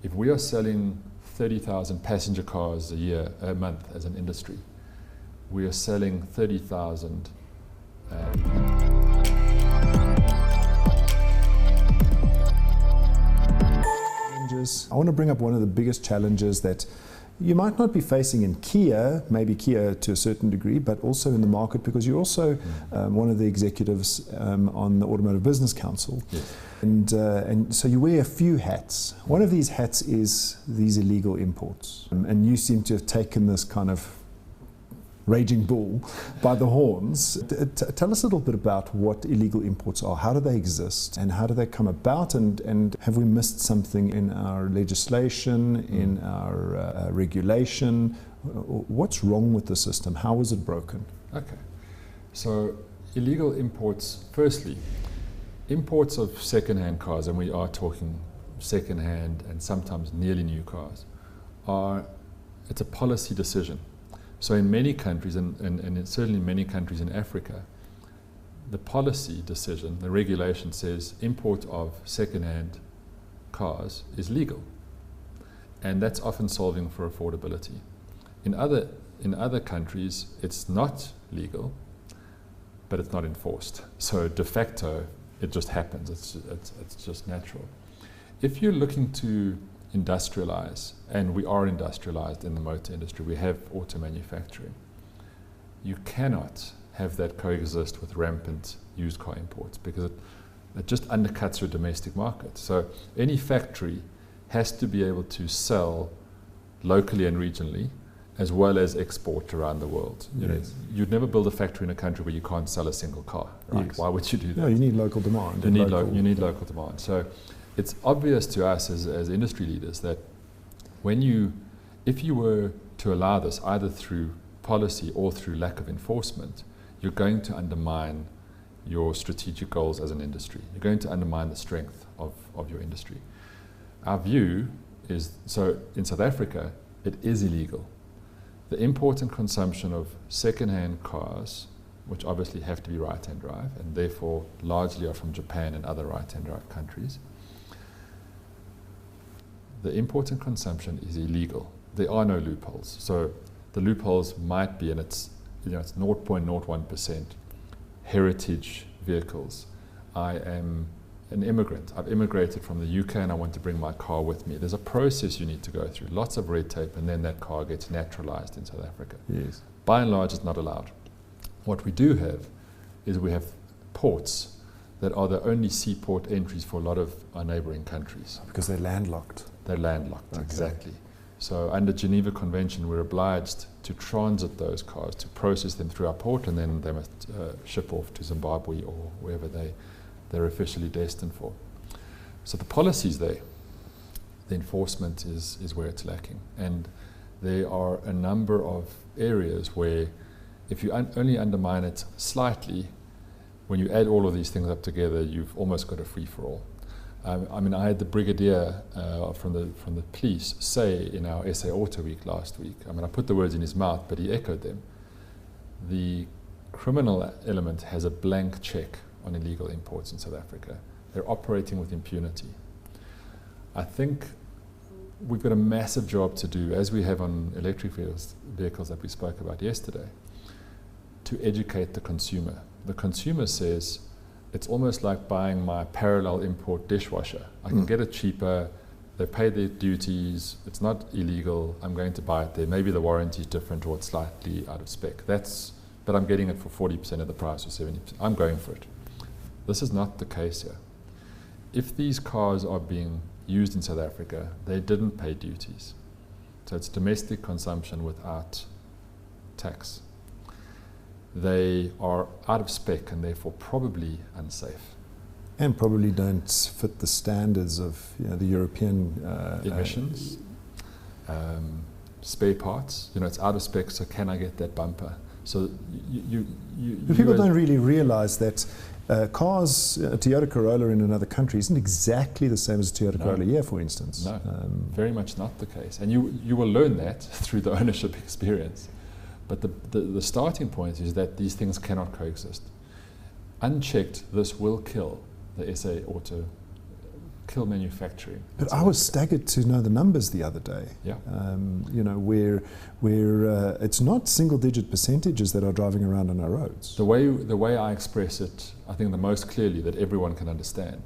If we are selling 30,000 passenger cars a month as an industry, we are selling 30,000 I want to bring up one of the biggest challenges that you might not be facing in Kia, maybe Kia to a certain degree, but also in the market, because you're also one of the executives on the Automotive Business Council. Yes. And so you wear a few hats. One of these hats is these illegal imports. And you seem to have taken this kind of raging bull by the horns. Tell us a little bit about what illegal imports are. How do they exist and how do they come about? And have we missed something in our legislation, in our regulation? What's wrong with the system? How is it broken? Okay. So illegal imports, firstly, imports of second-hand cars, and we are talking second-hand and sometimes nearly new cars, it's a policy decision. So in many countries, and certainly in many countries in Africa, the policy decision, the regulation says import of second-hand cars is legal. And that's often solving for affordability. In other countries, it's not legal, but it's not enforced. So de facto, it just happens. It's just natural. If you're looking to industrialize, and we are industrialized in the motor industry, we have auto manufacturing, you cannot have that coexist with rampant used car imports, because it just undercuts your domestic market. So any factory has to be able to sell locally and regionally, as well as export around the world. You know, you'd never build a factory in a country where you can't sell a single car, right? Yes. Why would you do that? No, you need local demand. You need local demand. So it's obvious to us as industry leaders that if you were to allow this, either through policy or through lack of enforcement, you're going to undermine your strategic goals as an industry. You're going to undermine the strength of your industry. Our view is, so in South Africa, it is illegal. The import and consumption of second-hand cars, which obviously have to be right-hand drive, and therefore largely are from Japan and other right-hand drive countries, the import and consumption is illegal. There are no loopholes. So the loopholes might be, and it's 0.01% heritage vehicles. I am an immigrant. I've immigrated from the UK and I want to bring my car with me. There's a process you need to go through, lots of red tape, and then that car gets naturalized in South Africa. Yes. By and large, it's not allowed. What we do have is we have ports that are the only seaport entries for a lot of our neighboring countries. Because they're landlocked. They're landlocked, okay. Exactly. So under Geneva Convention, we're obliged to transit those cars, to process them through our port, and then they must ship off to Zimbabwe or wherever they're officially destined for. So the policy's there. The enforcement is where it's lacking. And there are a number of areas where if you only undermine it slightly, when you add all of these things up together, you've almost got a free-for-all. I mean, I had the brigadier from the police say in our SA Auto Week last week, I mean, I put the words in his mouth, but he echoed them. The criminal element has a blank check on illegal imports in South Africa. They're operating with impunity. I think we've got a massive job to do, as we have on electric vehicles that we spoke about yesterday, to educate the consumer. The consumer says, it's almost like buying my parallel import dishwasher. I can get it cheaper, they pay their duties, it's not illegal, I'm going to buy it there. Maybe the warranty is different or it's slightly out of spec. But I'm getting it for 40% of the price or 70%. I'm going for it. This is not the case here. If these cars are being used in South Africa, they didn't pay duties. So it's domestic consumption without tax. They are out of spec and therefore probably unsafe. And probably don't fit the standards of the European emissions, spare parts. It's out of spec, so can I get that bumper? So people don't really realize that cars, a Toyota Corolla in another country isn't exactly the same as a Toyota Corolla here, for instance. No, very much not the case. And you will learn that through the ownership experience. But the starting point is that these things cannot coexist. Unchecked, this will kill the SA Auto kill manufacturing. But I was staggered to know the numbers the other day. Yeah. Where it's not single-digit percentages that are driving around on our roads. The way I express it, I think the most clearly that everyone can understand.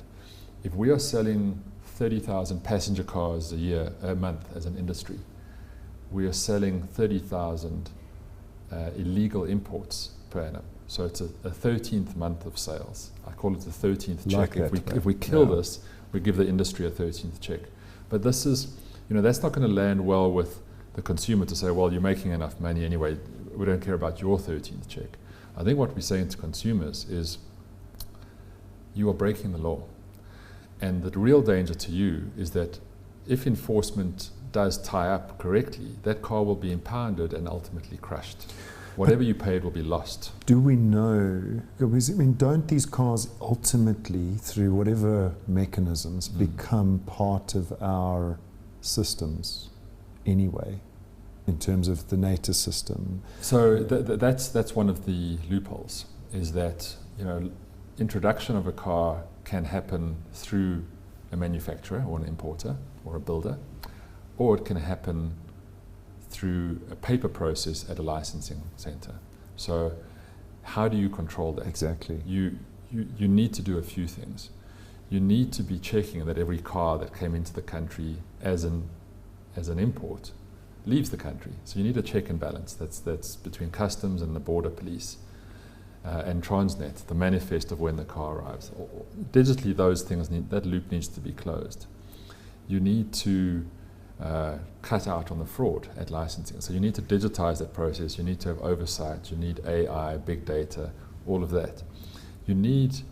If we are selling 30,000 passenger cars a month as an industry, we are selling 30,000 illegal imports per annum. So it's a 13th month of sales. I call it the 13th check. If we kill this, we give the industry a 13th check. But this is, that's not going to land well with the consumer to say, well, you're making enough money anyway, we don't care about your 13th check. I think what we're saying to consumers is, you are breaking the law. And the real danger to you is that if enforcement does tie up correctly, that car will be impounded and ultimately crushed. Whatever you paid will be lost. Do we know, don't these cars ultimately, through whatever mechanisms, become part of our systems anyway, in terms of the NATO system? So that's one of the loopholes, is that, introduction of a car can happen through a manufacturer or an importer or a builder, or it can happen through a paper process at a licensing center. So how do you control that? Exactly. You need to do a few things. You need to be checking that every car that came into the country as an import leaves the country. So you need a check and balance. That's between customs and the border police and Transnet, the manifest of when the car arrives. Digitally, those things that loop needs to be closed. You need to cut out on the fraud at licensing. So you need to digitize that process, you need to have oversight, you need AI, big data, all of that. You need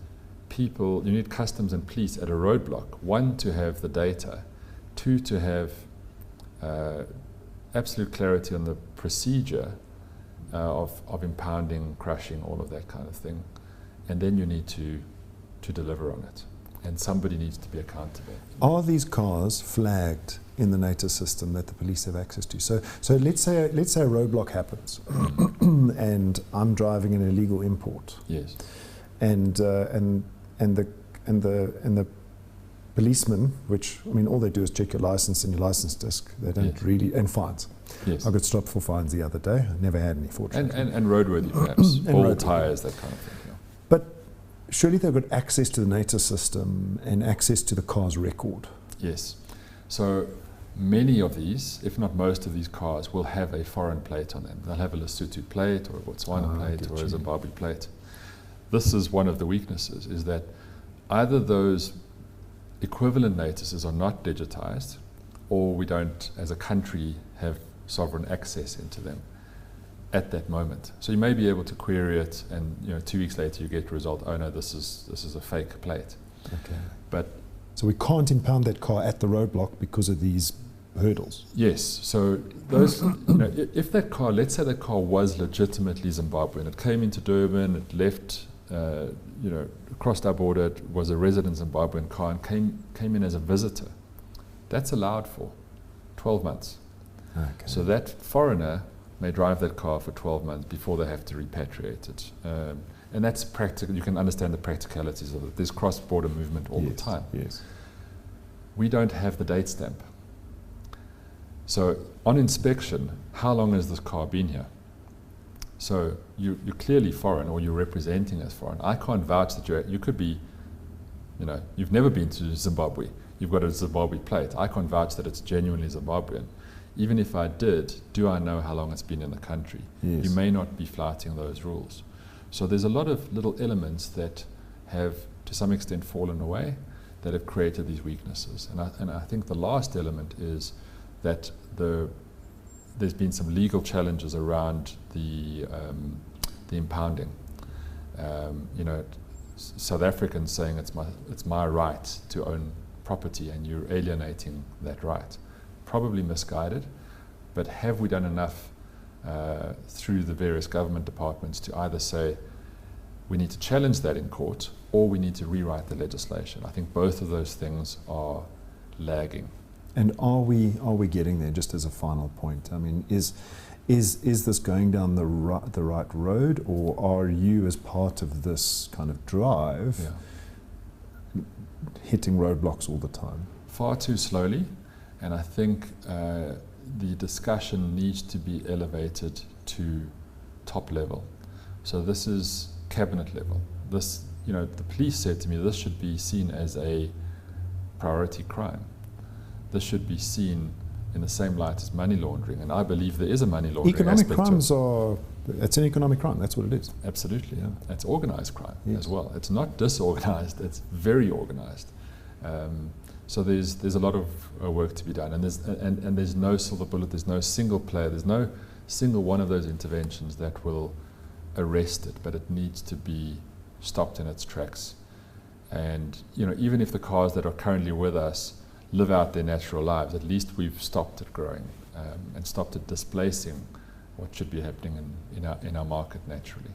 people, you need customs and police at a roadblock, one, to have the data, two, to have absolute clarity on the procedure of impounding, crushing, all of that kind of thing. And then you need to deliver on it. And somebody needs to be accountable. Are these cars flagged in the NATO system that the police have access to? So let's say a roadblock happens, and I'm driving an illegal import. Yes. And the policeman, which all they do is check your license and your license disc. They don't really, and fines. Yes. I got stopped for fines the other day. I never had any, fortunately. And roadworthy, perhaps. Ball tires, that kind of thing. Yeah. But surely they've got access to the NATO system and access to the car's record. Yes. So many of these, if not most of these cars, will have a foreign plate on them. They'll have a Lesotho plate or a Botswana plate or a Zimbabwe plate. This is one of the weaknesses, is that either those equivalent notices are not digitized, or we don't, as a country, have sovereign access into them at that moment. So you may be able to query it, and 2 weeks later you get a result. Oh no, this is a fake plate. Okay. But so we can't impound that car at the roadblock because of these hurdles. yes. So those, if that car, let's say that car was legitimately Zimbabwean, it came into Durban, it left, crossed our border, it was a resident Zimbabwean car, and came in as a visitor, that's allowed for 12 months. Okay. So that foreigner may drive that car for 12 months before they have to repatriate it. And that's practical. You can understand the practicalities of it. There's cross-border movement all the time. Yes. We don't have the date stamp. So on inspection, how long has this car been here? So you're clearly foreign, or you're representing as foreign. I can't vouch that you could be, you've never been to Zimbabwe. You've got a Zimbabwe plate. I can't vouch that it's genuinely Zimbabwean. Even if I did, do I know how long it's been in the country? Yes. You may not be flouting those rules. So there's a lot of little elements that have, to some extent, fallen away, that have created these weaknesses. And I think the last element is that there's been some legal challenges around the impounding. South Africans saying it's my right to own property, and you're alienating that right. Probably misguided, but have we done enough through the various government departments to either say we need to challenge that in court, or we need to rewrite the legislation? I think both of those things are lagging. And are we getting there? Just as a final point, is this going down the right road, or are you, as part of this kind of drive, hitting roadblocks all the time? Far too slowly, and I think the discussion needs to be elevated to top level. So this is cabinet level. This, the police said to me, this should be seen as a priority crime. This should be seen in the same light as money laundering, and I believe there is a money laundering Economic aspect crimes it's an economic crime, that's what it is. Absolutely, Yeah. It's organized crime Yes. as well. It's not disorganized, it's very organized. So there's a lot of work to be done, and there's no silver bullet, there's no single player, there's no single one of those interventions that will arrest it, but it needs to be stopped in its tracks. And even if the cars that are currently with us live out their natural lives, at least we've stopped it growing and stopped it displacing what should be happening in our market naturally.